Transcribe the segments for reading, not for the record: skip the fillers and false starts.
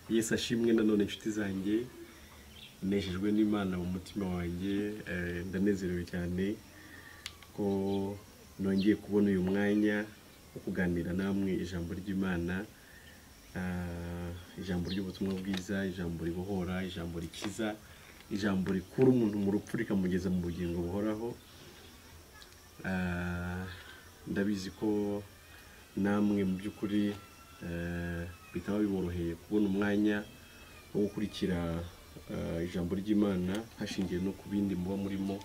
Yesu ashimwe nanone inshuti zanjye, nejejwe n'Imana mu mutima wanjye, ndanezerewe cyane ko nongeye kubona uyu mwanya wo kuganira namwe ijambo ry'Imana, ijambo ry'ubutumwa bwiza, ijambo ribohora, ijambo rikiza, ijambo rikura umuntu mu rupfu rikamugeza mu bugingo buhoraho. Ndabizi ko namwe mu by'ukuri bitaba biboroheye kubona umwanya wo gukurikira ijambo ry'Imana hashingiye no ku bindi muba murimo,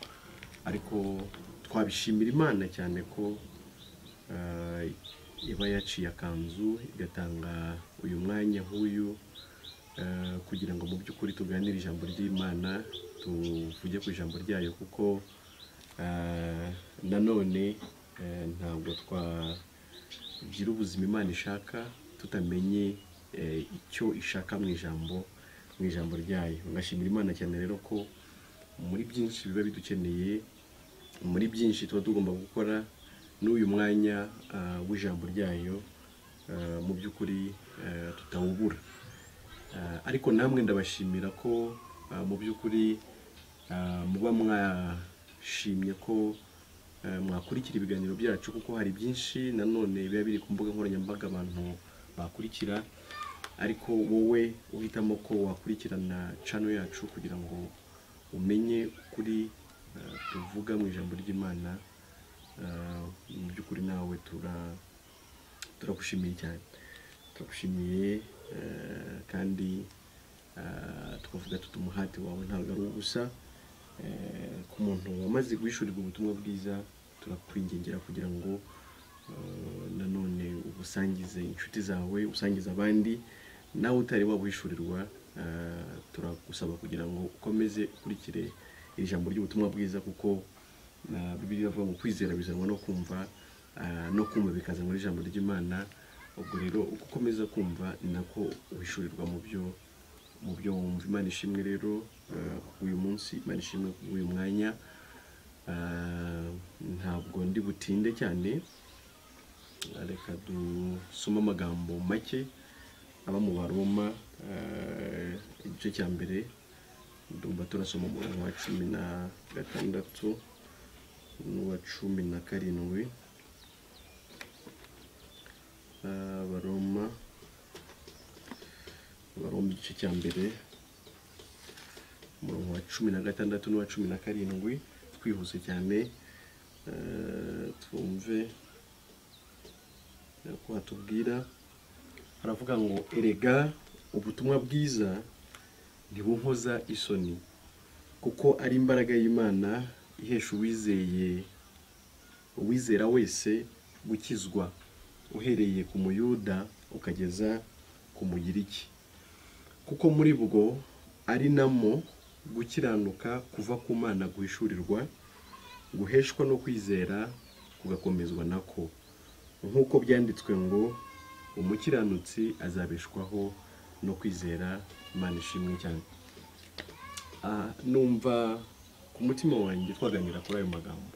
ariko twabishimira Imana cyane ko iba yaciye akanzu igatanga uyu mwanya nk'uyu kugira ngo mu by'ukuri tuganire ijambo ry'Imana, tuvuge ku ijambo ryayo, kuko nanone ntabwo twagira ubuzima Imana ishaka tutamenye icyo ishaka mu ijambo ryayo. Ngashimira Imana cyane rero ko muri byinshi biba bidukeneye, muri byinshi tuba tugomba gukora, n'uyu mwanya w'ijambo ryayo mu by'ukuri tutawubura. Ariko namwe ndabashimira ko mu by'ukuri muba mwashimye ko mwakurikira ibiganiro byacu, kuko hari byinshi nanone biba biri ku mbuga nkoranyambaga abantu bakurikira, ariko wowe uhitamo ko wakurikirana channel yacu kugira ngo umenye ukuri tuvuga mu ijambo ry'Imana, mu by'ukuri nawe turagushimiye cyane, turagushimiye kandi tukavuga tuti umuhati wawe ntabwo ari ubusa. Ku muntu wamaze guhishurirwa ubutumwa bwiza, turakwingingira kugira ngo nanone ubusangize inshuti zawe, usangize abandi. Nawe utari wabuhishurirwa, turagusaba kugira ngo ukomeze ukurikire iri jambo ry'ubutumwa bwiza, kuko Bibiliya ivuga ngo kwizera bizanwa no kumva, no kumva bikaza muri ijambo ry'Imana. Ubwo rero uko ukomeza kumva ni nako uhishurirwa mu byo wumva. Imana ishimwe rero uyu munsi, Imana ishimwe uyu mwanya. Ntabwo ndi butinde cyane, reka dusoma amagambo make aba mu Baroma, igice cya mbere. Ndumva turasoma umurongo wa 16 n'uwa 17. Baroma igice cya mbere umurongo wa 16 n'uwa 17, twihuse cyane twumve ko hatubwira. Haravuga ngo erega ubutumwa bwiza ntibunkoza isoni, kuko ari imbaraga y'Imana ihesha uwizera wese gukizwa, uhereye ku Muyuda ukageza ku Mugiriki, kuko muri bwo ari namo gukiranuka kuva ku Mana guhishurirwa, guheshwa no kwizera kugakomezwa nako, nk'uko byanditswe ngo umukiranutsi azabeshwaho no kwizera. Imana ishimwe cyane. Numva ku mutima wanjye twaganira kuri ayo magambo.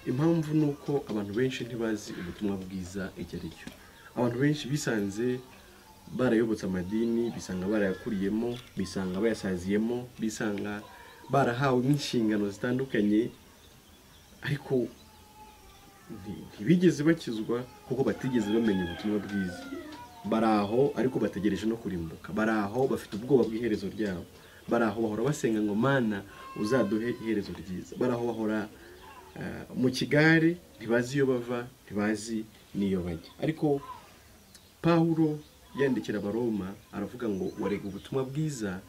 Impamvu ni uko abantu benshi ntibazi ubutumwa bwiza icyo ari cyo. Abantu benshi bisanze barayobotse amadini, bisanga barayakuriyemo, bisanga bayasaziyemo, bisanga barahawe n'inshingano zitandukanye, ariko ntibigeze bakizwa kuko batigeze bamenya ubutumwa bwiza. Baraho ariko bategereje no kurimbuka, baraho bafite ubwoba bw'iherezo ryabo, baraho bahora basenga ngo Mana uzaduhe iherezo ryiza, baraho bahora mu kigare, ntibazi iyo bava, ntibazi n'iyo bajya. Ariko Pawulo yandikira Abaroma aravuga ngo warega ubutumwa bwiza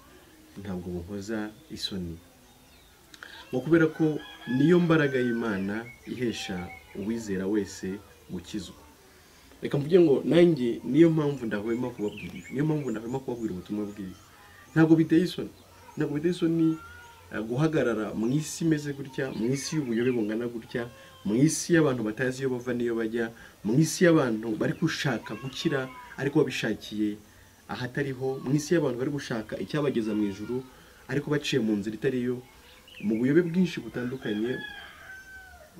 ntabwo bunkoza isoni, ngo kubera ko niyo mbaraga y'Imana ihesha uwizera wese gukizwa. Reka mvuge ngo nanjye niyo mpamvu ndahwema kubabwira ibi, niyo mpamvu ndahwema kubabwira ubutumwa bwiza. Ntabwo biteye isoni, guhagarara mu isi imeze gutya, mu isi y'ubuyobe bungana gutya, mu isi y'abantu batazi iyo bava n'iyo bajya, mu isi y'abantu bari gushaka gukira ariko babishakiye ahatariho, mu isi y'abantu bari gushaka icyabageza mu ijuru ariko baciye mu nzira itariyo, mu buyobe bwinshi butandukanye.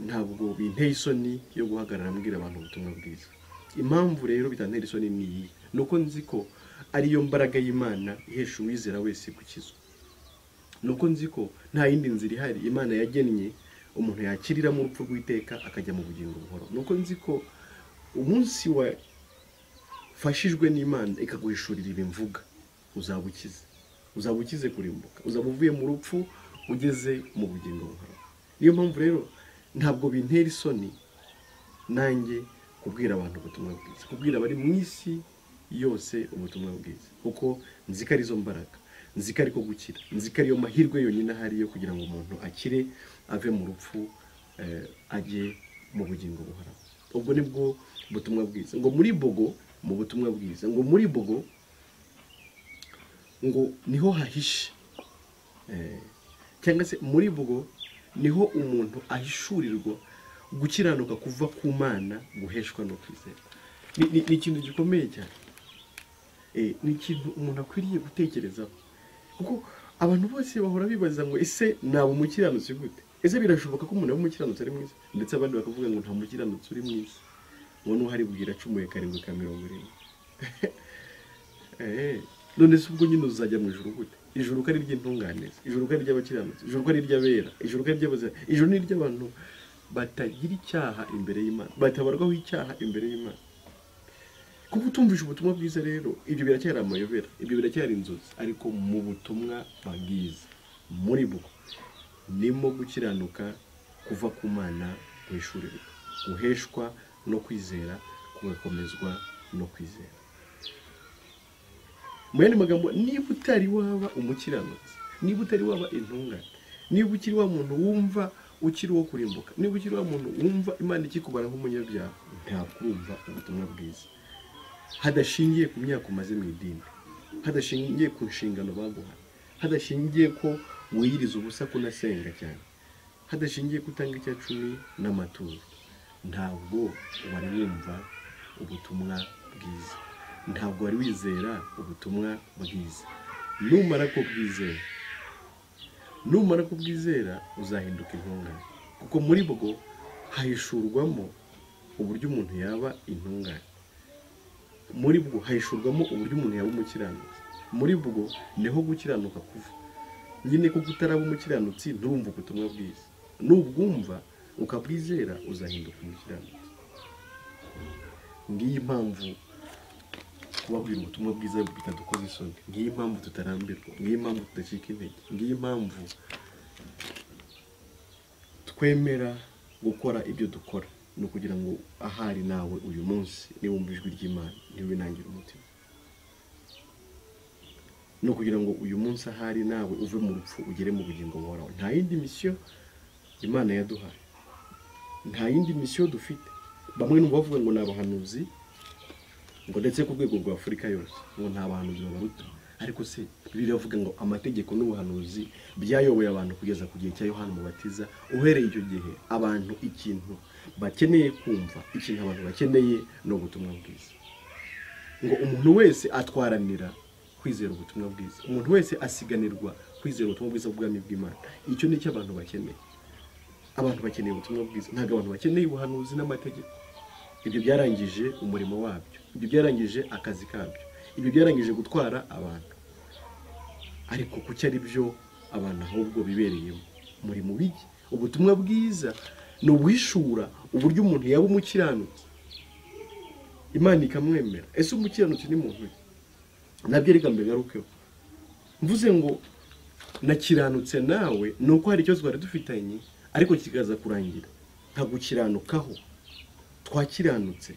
Ntabwo binteye isoni yo guhagarara mbwira abantu ubutumwa bwiza. Impamvu rero bitantera isoni ni nuko nzi ko ariyo mbaraga y'Imana ihesha uwizera wese gukizwa. Nuko nzi ko nta yindi nzira ihari Imana yagennye umuntu yakirira mu rupfu rw'iteka akajya mu bugingo buhoraho. Nuko nzi ko umunsi wafashijwe n'Imana ikaguhishurira ibimvuga uzabukize kurimbuka, uzaba uvuye mu rupfu ugeze mu bugingo buhoraho. Niyo mpamvu rero ntabwo bintera isoni nanjye kubwira abantu ubutumwa bwiza, kubwira abari mu isi yose ubutumwa bwiza, kuko nzi ko arizo mbaraga, nzi ko ariko gukira, nzi ko ariyo mahirwe yonyine ahari yo kugira ngo umuntu akire ave mu rupfu ajye mu bugingo buhoraho. Ubwo nibwo butumwa bwiza. Ngo muri Bogo mu butumwa bwiza, ngo muri Bogo ngo niho hahishe, cyangwa se muri Bogo niho umuntu ahishurirwa gukiranuka kuva ku Mana guheshwa no kwizera. Ni ikintu gikomeye cyane, ni ikintu umuntu akwiriye gutekerezaho, kuko abantu bose bahora bibaza ngo ese naba umukiranutsi gute? Ese birashoboka ko umuntu aba umukiranutsi ari mwiza? Ndetse abandi bakavuga ngo nta mukiranutsi uri mwiza, ngo n'uhari bwira acumuye 770. None se ubwo nyine uzajya mu ijuru gute? Ijuru ko ari ry'intunganizi, ijuru ko ari ry'abakiranutsi, ijuru ko ari ry'abera, ijuru ko ari ry'abazima, ijuru ni ry'abantu batagira icyaha imbere y'Imana, batabarwaho icyaha imbere y'Imana. Kuko utumvisha ubutumwa bwiza rero, ibyo biracyari amayobera, ibyo biracyari inzozi. Ariko mu butumwa bwiza muri bwo nimo gukiranuka kuva ku Mana guhishurirwa, guheshwa no kwizera, kugakomezwa no kwizera. Mu yandi magambo, niba utari waba umukiranutsi, niba utari waba intungane, niba ukiri wa muntu wumva ukiri wo kurimbuka, niba ukiri wa muntu wumva Imana ikikubara nk'umunyabyaha, ntabwo urumva ubutumwa bwiza. Hadashingiye ku myaka umaze mu idini, hadashingiye ku nshingano baguhaye, hadashingiye ko wiyiriza ubusa kunasenga cyane, hadashingiye ko utanga icya 10 n'amaturo, ntabwo wari wumva ubutumwa bwiza, ntabwo wari wizera ubutumwa bwiza. Numara kubwizera uzahinduka intungane, kuko muri bwo hahishurwamo uburyo umuntu yaba intungane, muri bwo hahishurwamo uburyo umuntu yaba umukiranutsi, muri bwo niho gukiranuka kuva. Nyine kuko utaraba umukiranutsi nturumva ubutumwa bwiza, nubwumva ukabwizera uzahinduka umukiranutsi. Ngiyi impamvu kubabwira ubutumwa bwiza bitadukoze isoni, ngiyi impamvu tutarambirwa, ngiyi impamvu tudacika intege, ngiyi impamvu twemera gukora ibyo dukora, no kugira ngo ahari nawe uyu munsi niwumva ijwi ry'Imana ntiwinangire umutima, no kugira ngo uyu munsi ahari nawe uve mu rupfu ugere mu bugingo buhoraho. Nta yindi misiyo Imana yaduhaye, nta yindi misiyo dufite. Bamwe n'ubu bavuga ngo ni abahanuzi, ngo ndetse ku rwego rwa Afurika yose ngo nta bahanuzi babaruta. Ariko se Bibiliya ivuga ngo amategeko n'ubuhanuzi byayoboye abantu kugeza ku gihe cya Yohana Umubatiza. Uhereye icyo gihe abantu ikintu bakeneye kumva, ikintu abantu bakeneye no ubutumwa bwiza. Ngo umuntu wese atwaranira kwizera ubutumwa bwiza, umuntu wese asiganirwa kwizera ubutumwa bwiza bw'ubwami bw'Imana. Icyo ni cyo abantu bakeneye. Abantu bakeneye ubutumwa bwiza, ntabwo abantu bakeneye ubuhanuzi n'amategeko. Ibyo byarangije umurimo wabyo, ibyo byarangije akazi kabyo, ibyo byarangije gutwara abantu. Ariko kuki ari byo abantu ahubwo bibereyemo muri mu biki? Ubutumwa bwiza ni ubuhishura uburyo umuntu yaba umukiranutsi, Imana ikamwemera. Ese umukiranutsi ni muntu ki? Nabyo reka mbere ngarukeho. Mvuze ngo nakiranutse nawe, nuko hari icyo twari dufitanye ariko kikaza kurangira, nta gukiranukaho. Twakiranutse,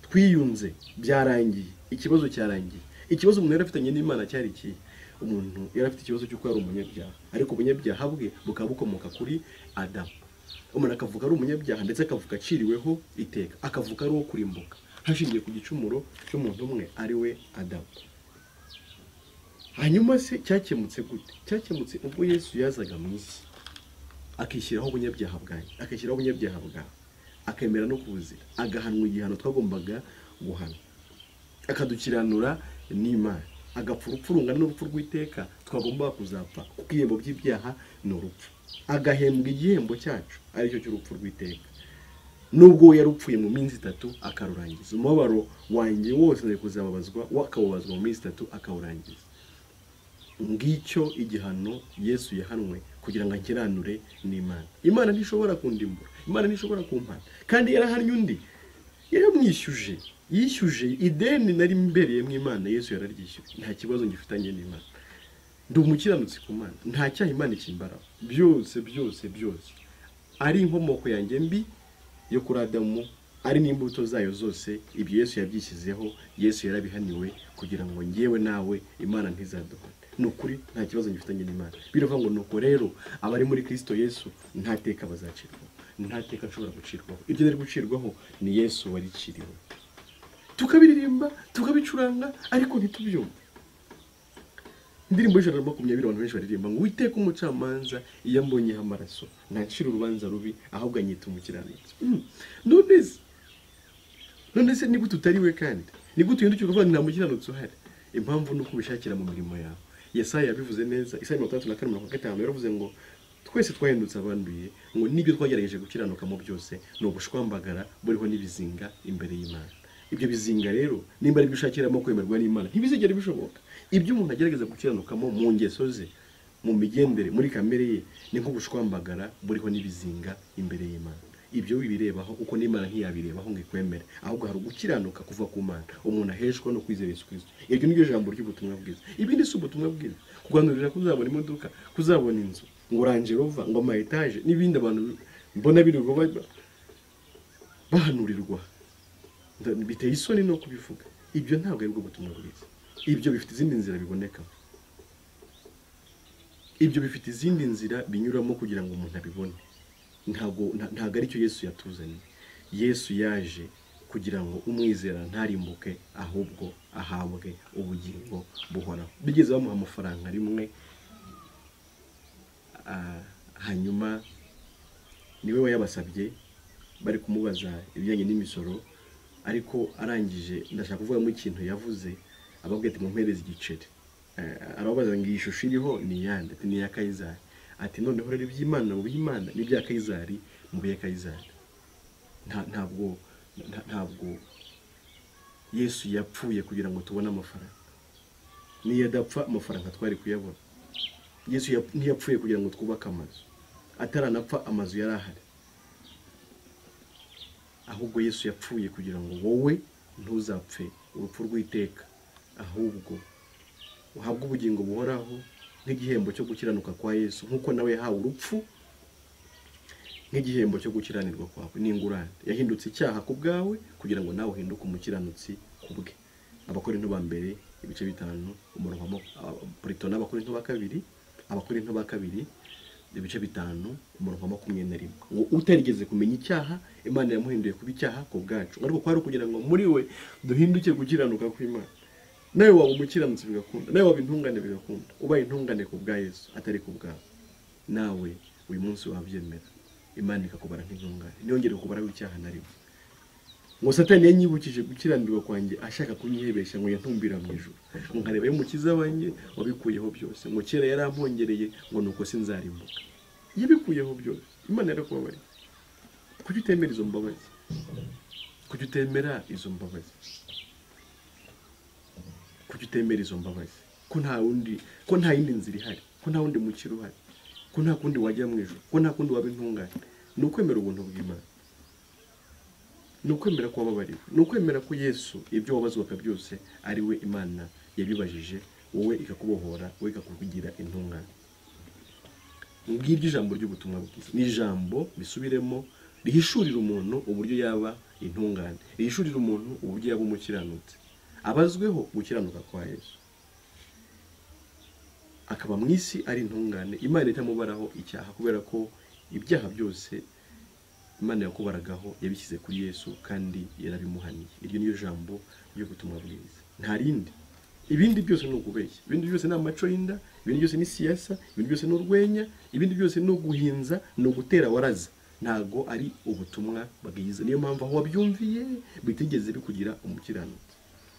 twiyunze, byarangiye, ikibazo cyarangiye. Ikibazo umuntu yari afitanye n'Imana cyari iki? Umuntu yari afite ikibazo cy'uko ari umunyabyaha, ariko ubunyabyaha bwe bukaba bukomoka kuri Adamu. Umuntu akavuga ari umunyabyaha ndetse akavuga aciriweho iteka, akavuga ari uwo kurimbuka hashingiye ku gicumuro cy'umuntu umwe ari we Adamu. Hanyuma se cyakemutse gute? Cyakemutse ubwo Yesu yazaga mu isi akishyiraho ubunyabyaha bwanjye, akishyiraho ubunyabyaha bwawe, akemera no kubuzira, agahanwa igihano twagombaga guhana, akadukiranura n'Imana, agapfa urupfu rungana n'urupfu rw'iteka twagombaga kuzapfa, kuko ibihembo by'ibyaha ni urupfu, agahembwa igihembo cyacu aricyo cy'urupfu rw'iteka. nubwo we yarupfuye mu minsi 3 akarurangiza. Umubabaro wanjye wose ari kuzababazwa wakababazwa mu minsi 3 akawurangiza. Ngicyo igihano Yesu yahanwe kugira ngo akiranure n'Imana. Imana ntishobora kundimbura, Imana ntishobora kumpana, kandi yarahannye undi, yaramwishyuje, yishyuje ideni nari mbereye mu Imana. Yesu yararyishyuye, nta kibazo ngifitanye n'Imana, ndi umukiranutsi ku Mana, nta cyaha Imana ikimbaraho. Byose ari inkomoko yanjye mbi yo kuri Adamu, ari n'imbuto zayo zose, ibyo Yesu yabyishyizeho. Yesu yarabihaniwe kugira ngo ngewe nawe Imana ntizaduhane. Nukuri nta kibazo ngifitanye n'Imana. Biravuga ngo nuko rero abari muri Kristo Yesu nta teka bazacirwaho, nta teka nshobora gucirwaho. Ibyo nari gucirwaho ni Yesu wariciriwe. Tukabiririmba, tukabicuranga, ariko ntitubyumve. Indirimbo y'ijana na 20 abantu benshi baririmba ngo Uwiteka umucamanza iyo ambonyeho amaraso ntacira urubanza rubi, ahubwo anyita umukiranutsi. None se nigute utariwe kandi? Nigute uyindukira uvuga nta mukiranutsi uhari? Impamvu nuko ubishakira mu mirimo yawe. Yesaya yabivuze neza, Isaya 34:5 yaravuze ngo twese twahindutse abanduye, ngo nibyo twagerageje gukiranuka mu byose no gushwambagara buriho nibizinga imbere y'Imana. Ibyo bizinga rero nimba ari bishakiramo kwemerwa n'Imana ntibizigera bishoboka. Ibyo umuntu agerageza gukiranukamo mu ngeso ze, mu migendere, muri kamere ye, ni nko gushwambagara buriho nibizinga imbere y'Imana. Ibyo wibirebaho uko n'Imana ntiyabirebaho ngo ikwemere, ahubwo hari gukiranuka kuva ku Mana umuntu aheshwa no kwizera Yesu Kristo. Iryo niryo jambo ry'ubutumwa bwiza. Ibindi si ubutumwa bwiza, kuganurira kuzabona imodoka, kuzabona inzu, ngo Range Rover, ngo ama etage n'ibindi abantu mbona birirwa bahanurirwa, biteye isoni no kubivuga. Ibyo ntabwo ari bwo butumwa bwiza. Ibyo bifite izindi nzira biboneka, ibyo bifite izindi nzira binyuramo kugira ngo umuntu abibone. Ntabwo ari cyo Yesu yatuzanye. Yesu yaje kugira ngo umwizera ntarimbuke, ahubwo ahabwe ubugingo buhoraho. Bigeze bamuha amafaranga rimwe, hanyuma niwe wayabasabye, bari kumubaza ibijyanye n'imisoro, ariko arangije ndashaka kuvuga mu ikintu yavuze, ababwiye ati mumpereze igiceri. Arababaza ngo iyi shusho iriho ni yande? Ati ni ya Kayizari. Ati noneho rero iby'Imana mu b'Imana n'ibya Kayizari mu bya Kayizari. Ntabwo Yesu yapfuye kugira ngo tubone amafaranga. Niyo adapfa amafaranga twari kuyabona. Yesu ntiyapfuye kugira ngo twubake amazu, ataranapfa amazu yari ahari. Ahubwo Yesu yapfuye kugira ngo wowe ntuzapfe urupfu rw'iteka, ahubwo uhabwe ubugingo buhoraho nk'igihembo cyo gukiranuka kwa Yesu, nkuko nawe yahawe urupfu nk'igihembo cyo gukiranirwa kwawe n'ingurane. Yahindutse icyaha ku bwawe kugira ngo nawe uhinduke umukiranutsi ku bwe. Abakorinto ba mbere 5 umurongo Porito n'Abakorinto ba kabiri, Abakorinto ba kabiri 5 umurongo 21. Ngo utarigeze kumenya icyaha Imana yamuhinduye kuba icyaha ku bwacu, ariko kwari kugira ngo muri we duhinduke gukiranuka kw'Imana. Nawe waba umukiranutsi bigakunda, nawe waba intungane bigakunda. Ubaye intungane ku bwa Yesu atari ku bwawe, nawe uyu munsi wabyemera, Imana ikakubara nk'intungane, niyongere kubara w'icyaha nariwe. Ngo Satani yanyibukije gukiranirwa kwanjye, ashaka kunyihebesha ngo yantumbira mu ijuru, ngo nkareba y'umukiza wanjye wabikuyeho byose, ngo kera yarampongereye ngo nuko sinzarimbuka. Yabikuyeho byose, Imana yarakubabariye. Kuki utemera izo mbabazi? Kuki utemera izo mbabazi? Kuki utemera izo mbabazi? Ko nta yindi nzira ihari, ko nta wundi mukiro uhari, ko nta kundi wajya mu ijuru, ko nta kundi waba intungane. Ni ukwemera ubuntu bw'Imana, ni ukwemera ko wababariwe, ni ukwemera ko Yesu ibyo wabazwaga byose ari we Imana yabibajije, wowe ikakubohora, wowe ikakugira intungane. Ngiryo ijambo ry'ubutumwa bwiza. Ni ijambo bisubiremo rihishurira umuntu uburyo yaba intungane, rihishurira umuntu uburyo yaba umukiranutsi, abazweho gukiranuka kwa Yesu, akaba mu isi ari intungane. Imana itamubaraho icyaha, kubera ko ibyaha byose Imana yakubaragaho yabishyize kuri Yesu kandi yarabimuhaniye. Iryo niyo jambo ry'ubutumwa bwiza, nta rindi. Ibindi byose ni ukubeshya, ibindi byose ni amaco y'inda, ibindi byose ni siyasa, ibindi byose ni urwenya, ibindi byose ni uguhinza, ni ugutera waraza. Ntago ari ubutumwa bwiza. Niyo mpamvu aho wabyumviye bitigeze bikugira umukiranutsi,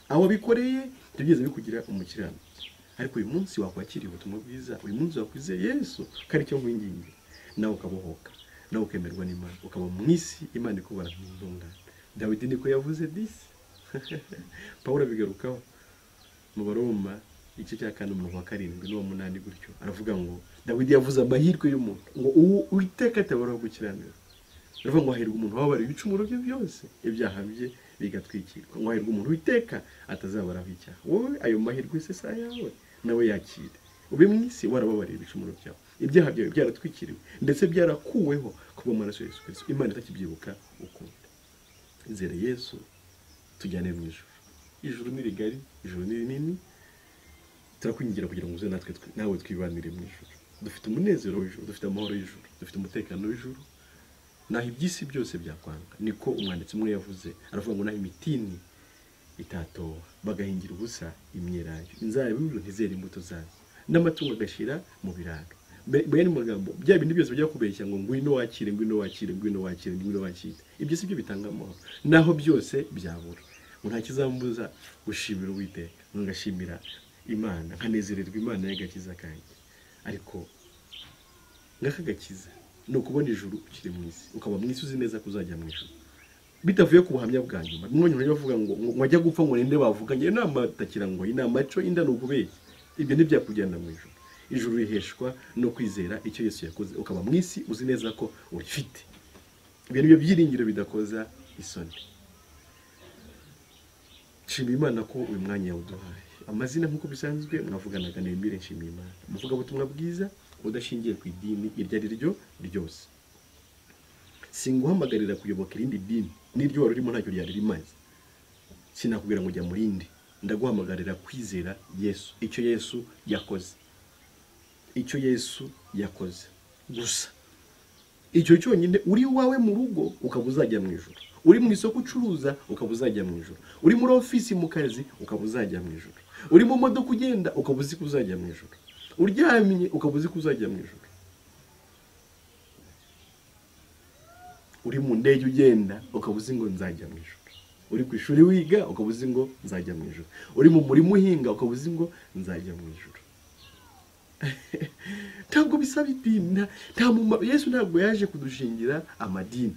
aho wabikoreye bitigeze bikugira umukiranutsi. Ariko uyu munsi wakwakiriye ubutumwa bwiza, uyu munsi wakwizeye Yesu, kari cyo nkwinginze nawe ukabohoka, nawe ukemerwa n'Imana ukaba mu isi Imana ikubara nk'intungane. Dawidi niko yavuze disi. Pawulo abigarukaho mu Baroma igice cya 4 umurongo wa 7 n'uwa 8 gutyo aravuga ngo Dawidi yavuze amahirwe y'umuntu ngo Uwiteka atabaraho gukiranira. Aravuga ngo hahirwa umuntu wabariye ibicumuro bye byose ibyaha bye bigatwikirwa, ngo hahirwa umuntu Uwiteka atazabaraho icyaha. Wowe ayo mahirwe se sa yawe nawe yakire, ube mu isi warababariye ibicumuro byawe, ibyaha byawe byaratwikiriwe ndetse byarakuweho kuba amaraso ya Yesu Kristo, Imana itakibyibuka ukundi. Izere Yesu tujyane mu ijuru. Ijuru ni rigari, ijuru ni rinini, turakwingingira kugira ngo uze natwe nawe twibanire mu ijuru. Dufite umunezero w'ijuru, dufite amahoro y'ijuru, dufite umutekano w'ijuru. Naho iby'isi byose byakwanga, niko umwanditsi umwe yavuze, aravuga ngo naho imitini itatoha bagahingira ubusa imyelayo, inzabibu ntizera imbuto zazo, n'amatungo agashira mu biraro. Bene magambo bya bindi byose bijya kubeshya ngo ngwino wakire, ngwino wakire, ngwino wakire, ngwino wakire, ibyo si byo bitanga amahoro, naho byose byabura. Nta kizambuza gushimira Uwiteka, ngashimira Imana, nkanezererwa Imana y'agakiza kanjye. Ariko ngakagakiza no kubona ijuru ukiri mu isi, ukaba mu isi uzi neza kuzajya mu ijuru, bitavuye ku buhamya bwa nyuma. Mwonye bavuga ngo wajya gupfa ngo ninde bavuga nge inama takira ngo inama cyo inda nugubeshya, ibyo ntibyakugenda mu ijuru. Ijuru riheshwa no kwizera icyo Yesu yakoze, ukaba mu isi uzi neza ko urifite. Ibyo nibyo byiringiro bidakoza isoni. Nshimiye Imana ko uyu mwanya yawuduhaye. Amazina nk'uko bisanzwe mwavuganaga na Emile Nshimiyimana, muvuga ubutumwa bwiza udashingiye ku idini iryo ari ryo ryose. Singuhamagarira kuyoboka irindi dini, n'iryo wari urimo ntacyo ryari rimaze. Sinakubwira ngo jya mu rindi, ndaguhamagarira kwizera Yesu, icyo Yesu yakoze, icyo Yesu yakoze gusa. Icyo cyonyine, uri wawe mu rugo ukaba uzajya mu ijuru, uri mu isoko ucuruza ukaba uzajya mu ijuru, uri muri ofisi mu kazi ukaba uzajya mu ijuru, uri mu modoka ugenda ukaba uzi ko uzajya mu ijuru, uryamye ukaba uzi ko uzajya mu ijuru, uri mu ndege ugenda ukaba uzi ngo nzajya mu ijuru, uri ku ishuri wiga ukaba uzi ngo nzajya mu ijuru, uri mu murimo uhinga ukaba uzi ngo nzajya mu ijuru. Ntabwo bisaba idini, nta mumaro. Yesu ntabwo yaje kudushingira amadini,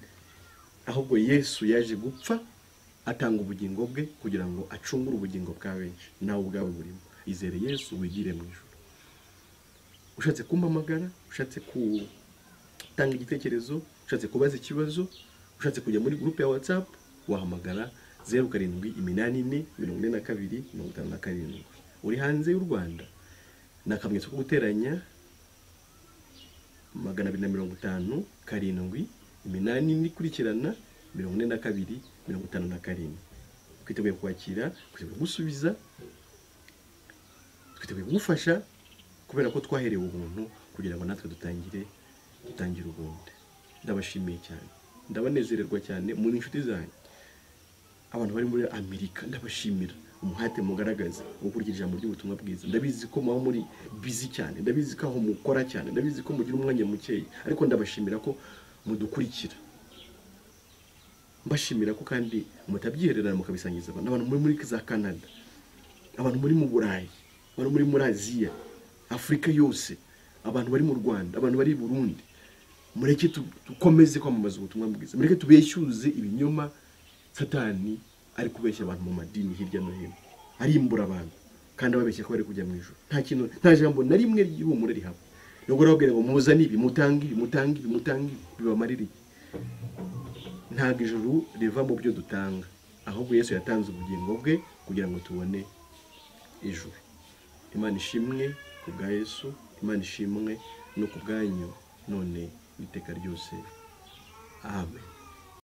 ahubwo Yesu yaje gupfa atanga ubugingo bwe kugira ngo acungure ubugingo bwa benshi, nawe ubwawe burimo. Izere Yesu wigire mu ijuru. Ushatse kumpamagara, ushatse gutanga igitekerezo, ushatse kubaza ikibazo, ushatse kujya muri groupe ya WhatsApp, wahamagara 07844257. Uri hanze y'u Rwanda nakamenyetso ko guteranya 250 7 8 kurikirana 42 57. Twiteguye kwakira, twiteguye gusubiza, twiteguye gufasha, kubera ko twaherewe ubuntu kugira ngo natwe dutangire ubundi. Ndabashimiye cyane, ndabanezererwa cyane muri inshuti zanyu. Abantu bari muri Amerika ndabashimira umuhate mugaragaza ukurikije ijambo ry'ubutumwa bwiza. Ndabizi ko mwa muri busy cyane, ndabizi ko aho mukora cyane, ndabizi ko mugira umwanya mukeye, ariko ndabashimira ko mudukurikira. Mbashimira ko kandi mutabyihererana mukabisangiza abantu muri za Canada, abantu muri mu Burayi, abantu muri Aziya, Afrika yose, abantu bari mu Rwanda, abantu bari i Burundi. Mureke dukomeze kwamamaza ubutumwa bwiza, mureke tubeshyuze ibinyoma Satani ari kubeshya abantu mu madini hirya no hino, arimbura abantu kandi ababeshya ko bari kujya mu ijuru. Nta jambo na rimwe ry'ihumure rihaba. Nubwo rabwira ngo muzane ibi, mutangi bibamaririye. Ntabwo ijuru riva mu byo dutanga, ahubwo Yesu yatanze ubugingo bwe kugira ngo tubone ijuru. Imana ishimwe ku bwa Yesu, Imana ishimwe no ku bwanyu none iteka ryose. Amen.